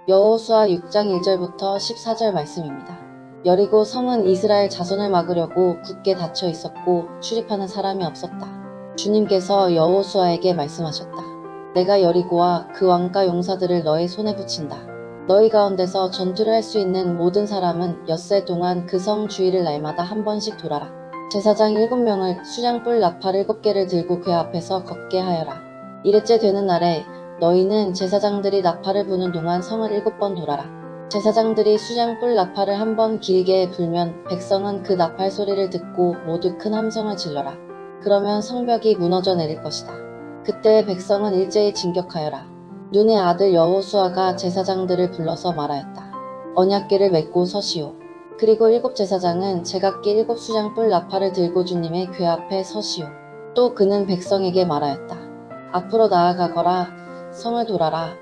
여호수아 6장 1절부터 14절 말씀입니다. 여리고 성은 이스라엘 자손을 막으려고 굳게 닫혀 있었고 출입하는 사람이 없었다. 주님께서 여호수아에게 말씀하셨다. 내가 여리고와 그 왕과 용사들을 너의 손에 붙인다. 너희 가운데서 전투를 할 수 있는 모든 사람은 엿새 동안 그 성 주위를 날마다 한 번씩 돌아라. 제사장 7명을 수장뿔 나팔 7개를 들고 그 앞에서 걷게 하여라. 이레째 되는 날에 너희는 제사장들이 나팔을 부는 동안 성을 7번 돌아라. 제사장들이 수장뿔 나팔을 한 번 길게 불면 백성은 그 나팔 소리를 듣고 모두 큰 함성을 질러라. 그러면 성벽이 무너져 내릴 것이다. 그때 백성은 일제히 진격하여라. 눈의 아들 여호수아가 제사장들을 불러서 말하였다. 언약궤를 메고 서시오. 그리고 7 제사장은 제각기 7 수장뿔 나팔을 들고 주님의 궤 앞에 서시오. 또 그는 백성에게 말하였다. 앞으로 나아가거라. 성을 돌아라.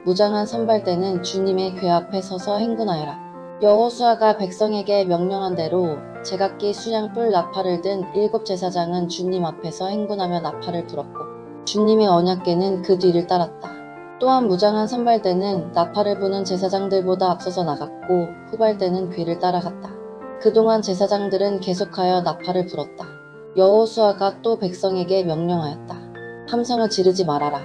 무장한 선발대는 주님의 궤 앞에 서서 행군하여라. 여호수아가 백성에게 명령한 대로 제각기 수장뿔 나팔을 든 7 제사장은 주님 앞에서 행군하며 나팔을 불었고 주님의 언약궤는 그 뒤를 따랐다. 또한 무장한 선발대는 나팔을 부는 제사장들보다 앞서서 나갔고 후발대는 궤를 따라갔다. 그동안 제사장들은 계속하여 나팔을 불었다. 여호수아가 또 백성에게 명령하였다. 함성을 지르지 말아라.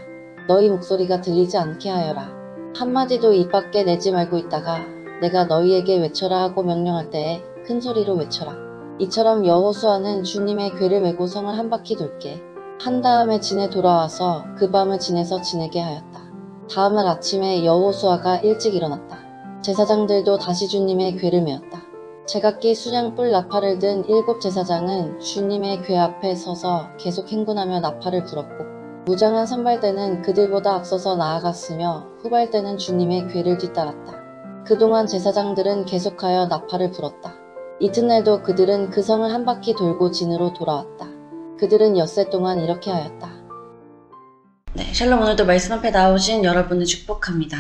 너희 목소리가 들리지 않게 하여라. 한마디도 입 밖에 내지 말고 있다가 내가 너희에게 외쳐라 하고 명령할 때에 큰 소리로 외쳐라. 이처럼 여호수아는 주님의 궤를 메고 성을 한 바퀴 돌게 한 다음에 진에 돌아와서 그 밤을 진에서 지내게 하였다. 다음날 아침에 여호수아가 일찍 일어났다. 제사장들도 다시 주님의 궤를 메었다. 제각기 수장뿔 나팔을 든 7 제사장은 주님의 궤 앞에 서서 계속 행군하며 나팔을 불었고 무장한 선발대는 그들보다 앞서서 나아갔으며 후발대는 주님의 궤를 뒤따랐다. 그동안 제사장들은 계속하여 나팔을 불었다. 이튿날도 그들은 그 성을 한 바퀴 돌고 진으로 돌아왔다. 그들은 엿새 동안 이렇게 하였다. 네, 샬롬. 오늘도 말씀 앞에 나오신 여러분을 축복합니다.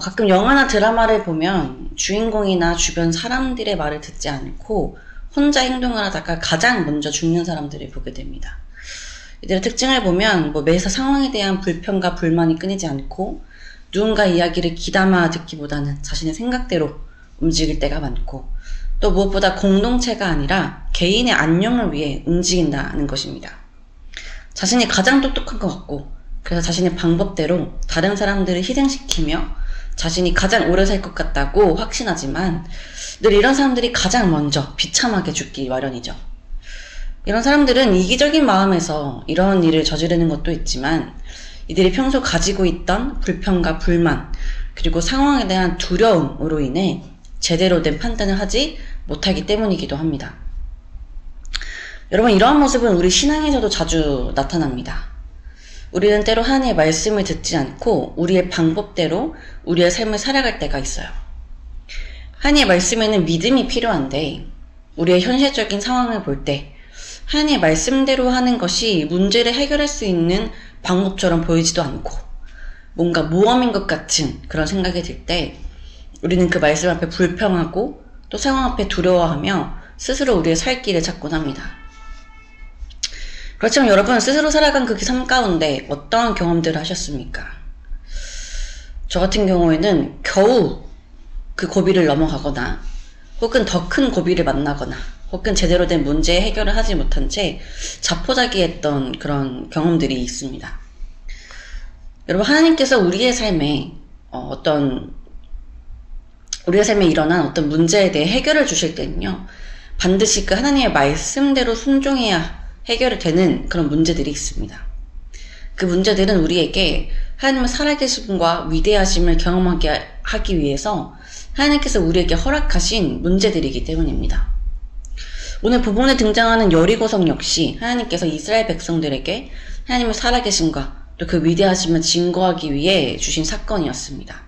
가끔 영화나 드라마를 보면 주인공이나 주변 사람들의 말을 듣지 않고 혼자 행동을 하다가 가장 먼저 죽는 사람들을 보게 됩니다. 이들의 특징을 보면 매사 상황에 대한 불평과 불만이 끊이지 않고 누군가 이야기를 귀담아 듣기보다는 자신의 생각대로 움직일 때가 많고 또 무엇보다 공동체가 아니라 개인의 안녕을 위해 움직인다는 것입니다. 자신이 가장 똑똑한 것 같고 그래서 자신의 방법대로 다른 사람들을 희생시키며 자신이 가장 오래 살 것 같다고 확신하지만 늘 이런 사람들이 가장 먼저 비참하게 죽기 마련이죠. 이런 사람들은 이기적인 마음에서 이런 일을 저지르는 것도 있지만 이들이 평소 가지고 있던 불평과 불만 그리고 상황에 대한 두려움으로 인해 제대로 된 판단을 하지 못하기 때문이기도 합니다. 여러분, 이러한 모습은 우리 신앙에서도 자주 나타납니다. 우리는 때로 하나님의 말씀을 듣지 않고 우리의 방법대로 우리의 삶을 살아갈 때가 있어요. 하나님의 말씀에는 믿음이 필요한데 우리의 현실적인 상황을 볼 때 하나님의 말씀대로 하는 것이 문제를 해결할 수 있는 방법처럼 보이지도 않고 뭔가 모험인 것 같은 그런 생각이 들 때 우리는 그 말씀 앞에 불평하고 또 상황 앞에 두려워하며 스스로 우리의 살 길을 찾곤 합니다. 그렇지만 여러분, 스스로 살아간 그 삶 가운데 어떠한 경험들을 하셨습니까? 저 같은 경우에는 겨우 그 고비를 넘어가거나 혹은 더 큰 고비를 만나거나 혹은 제대로 된 문제 해결을 하지 못한 채 자포자기했던 그런 경험들이 있습니다. 여러분, 하나님께서 우리의 삶에 우리의 삶에 일어난 어떤 문제에 대해 해결을 주실 때는요, 반드시 그 하나님의 말씀대로 순종해야 해결이 되는 그런 문제들이 있습니다. 그 문제들은 우리에게 하나님의 살아계심과 위대하심을 경험하게 하기 위해서 하나님께서 우리에게 허락하신 문제들이기 때문입니다. 오늘 본문에 등장하는 여리고성 역시 하나님께서 이스라엘 백성들에게 하나님의 살아계심과 또 그 위대하심을 증거하기 위해 주신 사건이었습니다.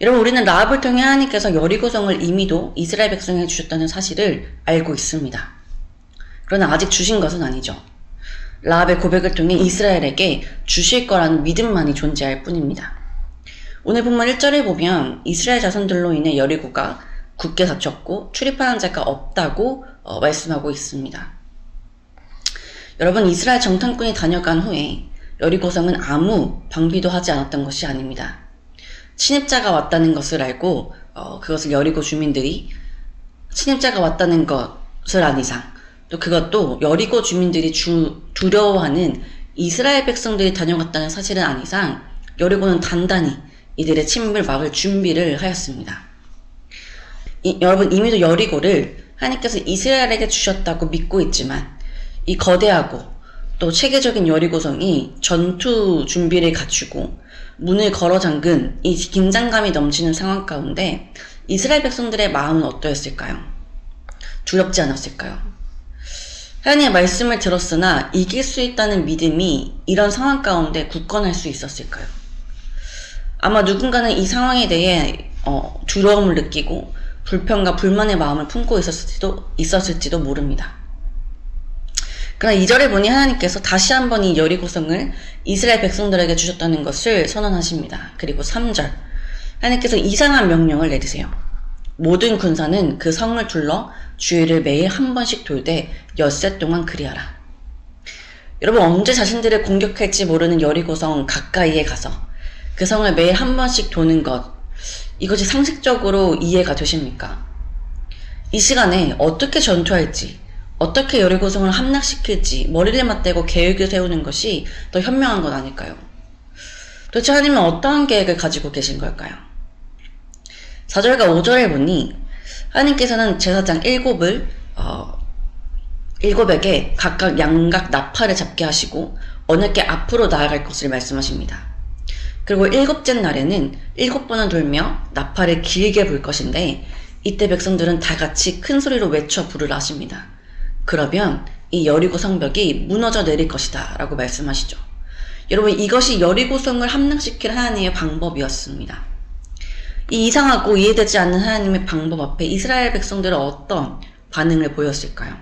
여러분, 우리는 라합을 통해 하나님께서 여리고성을 이미도 이스라엘 백성에게 주셨다는 사실을 알고 있습니다. 그러나 아직 주신 것은 아니죠. 라합의 고백을 통해 이스라엘에게 주실 거라는 믿음만이 존재할 뿐입니다. 오늘 본문 1절에 보면 이스라엘 자손들로 인해 여리고가 굳게 닫혔고 출입하는 자가 없다고 말씀하고 있습니다. 여러분, 이스라엘 정탐꾼이 다녀간 후에 여리고성은 아무 방비도 하지 않았던 것이 아닙니다. 침입자가 왔다는 것을 알고 그것을 여리고 주민들이 침입자가 왔다는 것을 안 이상, 또 그것도 여리고 주민들이 두려워하는 이스라엘 백성들이 다녀갔다는 사실은 안 이상 여리고는 단단히 이들의 침입을 막을 준비를 하였습니다. 여러분, 이미도 여리고를 하나님께서 이스라엘에게 주셨다고 믿고 있지만 이 거대하고 또 체계적인 여리고성이 전투 준비를 갖추고 문을 걸어 잠근 이 긴장감이 넘치는 상황 가운데 이스라엘 백성들의 마음은 어떠했을까요? 두렵지 않았을까요? 하나님의 말씀을 들었으나 이길 수 있다는 믿음이 이런 상황 가운데 굳건할 수 있었을까요? 아마 누군가는 이 상황에 대해 두려움을 느끼고 불평과 불만의 마음을 품고 있었을지도 모릅니다. 그러나 2절에 보니 하나님께서 다시 한번 이 여리고성을 이스라엘 백성들에게 주셨다는 것을 선언하십니다. 그리고 3절, 하나님께서 이상한 명령을 내리세요. 모든 군사는 그 성을 둘러 주위를 매일 한 번씩 돌되 엿새 동안 그리하라. 여러분, 언제 자신들을 공격할지 모르는 여리고성 가까이에 가서 그 성을 매일 한 번씩 도는 것, 이것이 상식적으로 이해가 되십니까? 이 시간에 어떻게 전투할지, 어떻게 여리고성을 함락시킬지 머리를 맞대고 계획을 세우는 것이 더 현명한 것 아닐까요? 도대체 하나님은 어떠한 계획을 가지고 계신 걸까요? 4절과 5절에 보니 하나님께서는 제사장 7에게 각각 양각 나팔을 잡게 하시고 언약궤 앞으로 나아갈 것을 말씀하십니다. 그리고 7째 날에는 7번을 돌며 나팔을 길게 불 것인데 이때 백성들은 다 같이 큰 소리로 외쳐 부르라 하십니다. 그러면 이 여리고 성벽이 무너져 내릴 것이다 라고 말씀하시죠. 여러분, 이것이 여리고성을 함락시킬 하나님의 방법이었습니다. 이 이상하고 이해되지 않는 하나님의 방법 앞에 이스라엘 백성들은 어떤 반응을 보였을까요?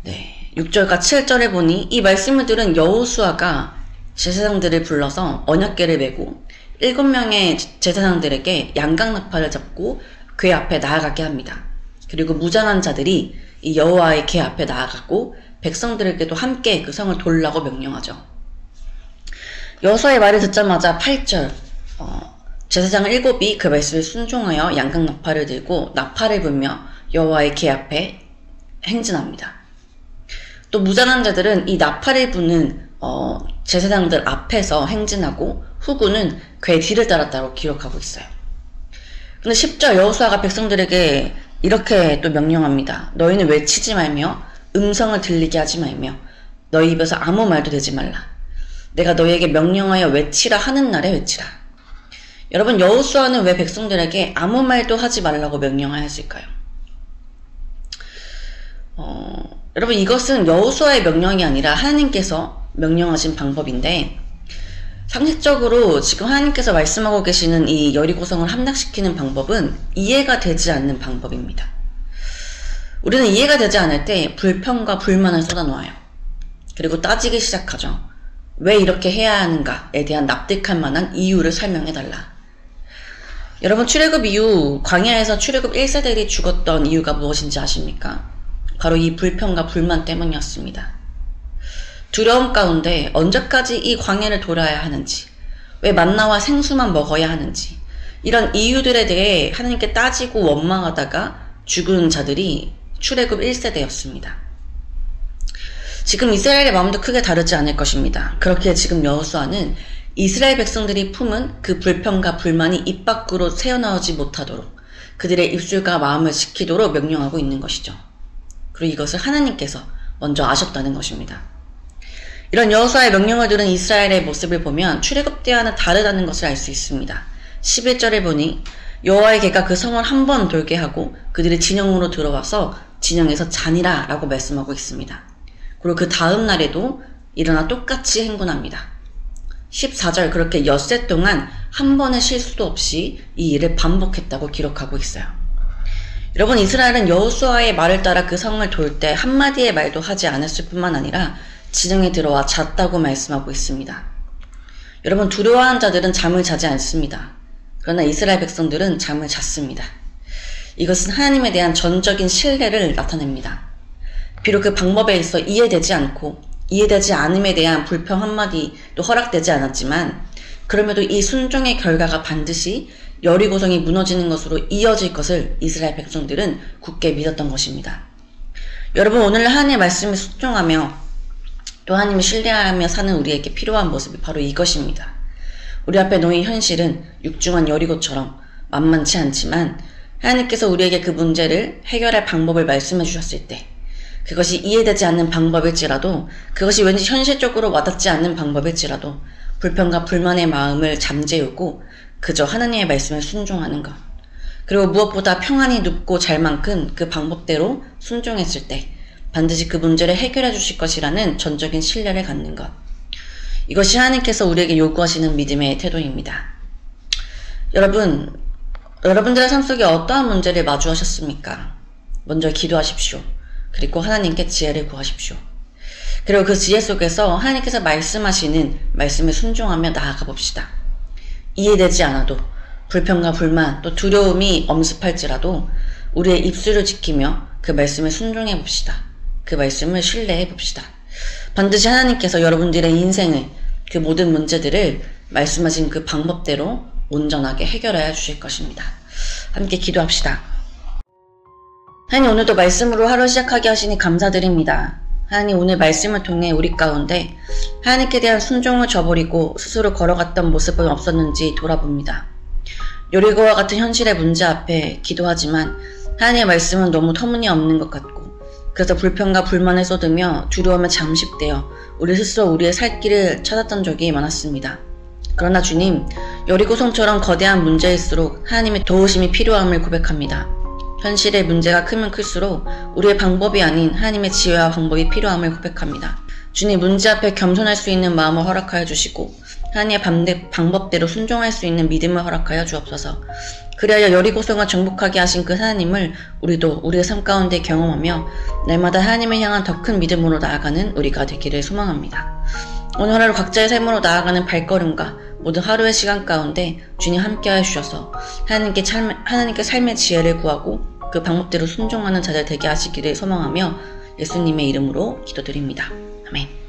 네, 6절과 7절에 보니 이 말씀을 들은 여호수아가 제사장들을 불러서 언약궤를 메고 7명의 제사장들에게 양각나팔을 잡고 궤 앞에 나아가게 합니다. 그리고 무장한 자들이 이 여호와의 궤 앞에 나아가고 백성들에게도 함께 그 성을 돌라고 명령하죠. 여호수아의 말을 듣자마자 8절, 제사장 7이 그 말씀을 순종하여 양각나팔을 들고 나팔을 불며 여호와의 궤 앞에 행진합니다. 또 무장한 자들은 이 나팔을 부는 제사장들 앞에서 행진하고 후군은 궤 뒤를 따랐다고 기록하고 있어요. 근데 10절, 여호수아가 백성들에게 이렇게 또 명령합니다. 너희는 외치지 말며 음성을 들리게 하지 말며 너희 입에서 아무 말도 내지 말라. 내가 너희에게 명령하여 외치라 하는 날에 외치라. 여러분, 여호수아는 왜 백성들에게 아무 말도 하지 말라고 명령하였을까요? 여러분, 이것은 여호수아의 명령이 아니라 하나님께서 명령하신 방법인데, 상식적으로 지금 하나님께서 말씀하고 계시는 이 여리고성을 함락시키는 방법은 이해가 되지 않는 방법입니다. 우리는 이해가 되지 않을 때 불평과 불만을 쏟아놓아요. 그리고 따지기 시작하죠. 왜 이렇게 해야 하는가에 대한 납득할 만한 이유를 설명해달라. 여러분, 출애굽 이후 광야에서 출애굽 1세들이 죽었던 이유가 무엇인지 아십니까? 바로 이 불평과 불만 때문이었습니다. 두려움 가운데 언제까지 이 광야를 돌아야 하는지, 왜 만나와 생수만 먹어야 하는지, 이런 이유들에 대해 하나님께 따지고 원망하다가 죽은 자들이 출애굽 1세대였습니다. 지금 이스라엘의 마음도 크게 다르지 않을 것입니다. 그렇게 지금 여호수아는 이스라엘 백성들이 품은 그 불평과 불만이 입 밖으로 새어나오지 못하도록 그들의 입술과 마음을 지키도록 명령하고 있는 것이죠. 그리고 이것을 하나님께서 먼저 아셨다는 것입니다. 이런 여호수아의 명령을 들은 이스라엘의 모습을 보면 출애굽 때와는 다르다는 것을 알 수 있습니다. 11절에 보니 여호와의 궤가 그 성을 한 번 돌게 하고 그들이 진영으로 들어와서 진영에서 자니라 라고 말씀하고 있습니다. 그리고 그 다음 날에도 일어나 똑같이 행군합니다. 14절, 그렇게 엿새 동안 한 번의 실수도 없이 이 일을 반복했다고 기록하고 있어요. 여러분, 이스라엘은 여호수아의 말을 따라 그 성을 돌 때 한마디의 말도 하지 않았을 뿐만 아니라 진영에 들어와 잤다고 말씀하고 있습니다. 여러분, 두려워하는 자들은 잠을 자지 않습니다. 그러나 이스라엘 백성들은 잠을 잤습니다. 이것은 하나님에 대한 전적인 신뢰를 나타냅니다. 비록 그 방법에 있어 이해되지 않고 이해되지 않음에 대한 불평 한마디도 허락되지 않았지만 그럼에도 이 순종의 결과가 반드시 여리고성이 무너지는 것으로 이어질 것을 이스라엘 백성들은 굳게 믿었던 것입니다. 여러분, 오늘 하나님의 말씀에 순종하며 또 하나님을 신뢰하며 사는 우리에게 필요한 모습이 바로 이것입니다. 우리 앞에 놓인 현실은 육중한 여리고처럼 만만치 않지만 하나님께서 우리에게 그 문제를 해결할 방법을 말씀해 주셨을 때, 그것이 이해되지 않는 방법일지라도, 그것이 왠지 현실적으로 와닿지 않는 방법일지라도 불평과 불만의 마음을 잠재우고 그저 하나님의 말씀에 순종하는 것, 그리고 무엇보다 평안이 눕고 잘 만큼 그 방법대로 순종했을 때 반드시 그 문제를 해결해 주실 것이라는 전적인 신뢰를 갖는 것, 이것이 하나님께서 우리에게 요구하시는 믿음의 태도입니다. 여러분들의 삶 속에 어떠한 문제를 마주하셨습니까? 먼저 기도하십시오. 그리고 하나님께 지혜를 구하십시오. 그리고 그 지혜 속에서 하나님께서 말씀하시는 말씀에 순종하며 나아가 봅시다. 이해되지 않아도, 불평과 불만 또 두려움이 엄습할지라도 우리의 입술을 지키며 그 말씀에 순종해 봅시다. 그 말씀을 신뢰해 봅시다. 반드시 하나님께서 여러분들의 인생을, 그 모든 문제들을 말씀하신 그 방법대로 온전하게 해결하여 주실 것입니다. 함께 기도합시다. 하나님, 오늘도 말씀으로 하루 시작하게 하시니 감사드립니다. 하나님, 오늘 말씀을 통해 우리 가운데 하나님께 대한 순종을 저버리고 스스로 걸어갔던 모습은 없었는지 돌아봅니다. 여리고와 같은 현실의 문제 앞에 기도하지만 하나님의 말씀은 너무 터무니없는 것 같고, 그래서 불평과 불만을 쏟으며 두려움에 잠식되어 우리 스스로 우리의 살 길을 찾았던 적이 많았습니다. 그러나 주님, 여리고성처럼 거대한 문제일수록 하나님의 도우심이 필요함을 고백합니다. 현실의 문제가 크면 클수록 우리의 방법이 아닌 하나님의 지혜와 방법이 필요함을 고백합니다. 주님, 문제 앞에 겸손할 수 있는 마음을 허락하여 주시고 하나님의 방법대로 순종할 수 있는 믿음을 허락하여 주옵소서. 그리하여 여리고성을 정복하게 하신 그 하나님을 우리도 우리의 삶 가운데 경험하며 날마다 하나님을 향한 더 큰 믿음으로 나아가는 우리가 되기를 소망합니다. 오늘 하루 각자의 삶으로 나아가는 발걸음과 모든 하루의 시간 가운데 주님 함께하여 주셔서 하나님께 삶의 지혜를 구하고 그 방법대로 순종하는 자들 되게 하시기를 소망하며 예수님의 이름으로 기도드립니다. 아멘.